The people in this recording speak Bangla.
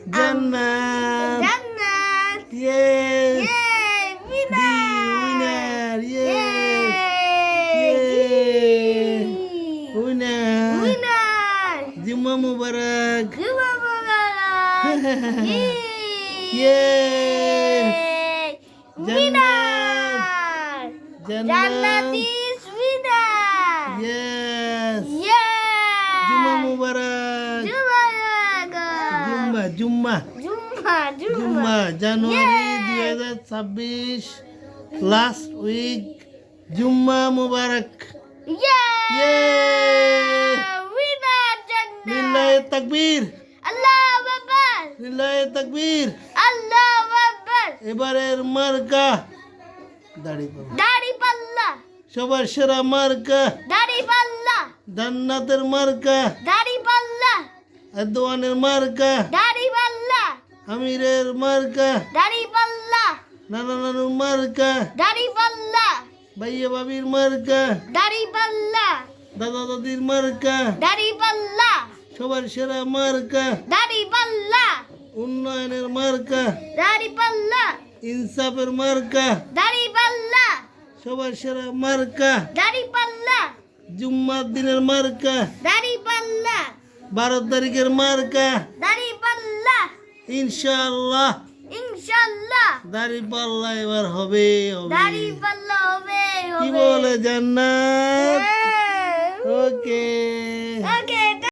Jannat. Jannat. Yes. Yay! The Winner! winner. Yes. Yay! Winner. Winner! Jumma Mubarak. Jumma Mubarak! Yay! Yes. Winner! Jannat. Jannat is winner! Yes. Yeah! Jumma Mubarak. Jumma Jumma. Jumma. January 2026. Last week. Jumma Mubarak. Yeah! Yay! Winner Jannat! Lillahi takbir. Allahu Akbar! লিল্লাহি তাকবীর। Allahu Akbar! এবারের মার্কা দাড়িপাল্লা। দাড়িপাল্লা! সবার সেরা মার্কা দাড়িপাল্লা! জান্নাতের মার্কা, দাড়িপাল্লা! আদওয়ানের মার্কা, দাড়িপাল্লা! আমিরের মার্কা, দাড়িপাল্লা! নানা নানুর মার্কা, দাড়িপাল্লা! ভাইয়া ভাবির মার্কা, দাড়িপাল্লা! দাদা দাদির মার্কা, দাড়িপাল্লা! সবার সেরা মার্কা, দাড়িপাল্লা! উন্নয়নের মার্কা, দাড়িপাল্লা! ইনসাফের মার্কা, দাড়িপাল্লা! সবার সেরা মার্কা, দাড়িপাল্লা! জুম্মার দিনের মার্কা, দাড়িপাল্লা! 12 তারিখের মার্কা, দাড়িপাল্লা! ইনশাআল্লাহ ইনশাআল্লাহ দাড়িপাল্লা এবার হবে হবে। দাড়িপাল্লা হবে কি হবে বলে জান্নাত? হ্যাঁ। ওকে। ওকে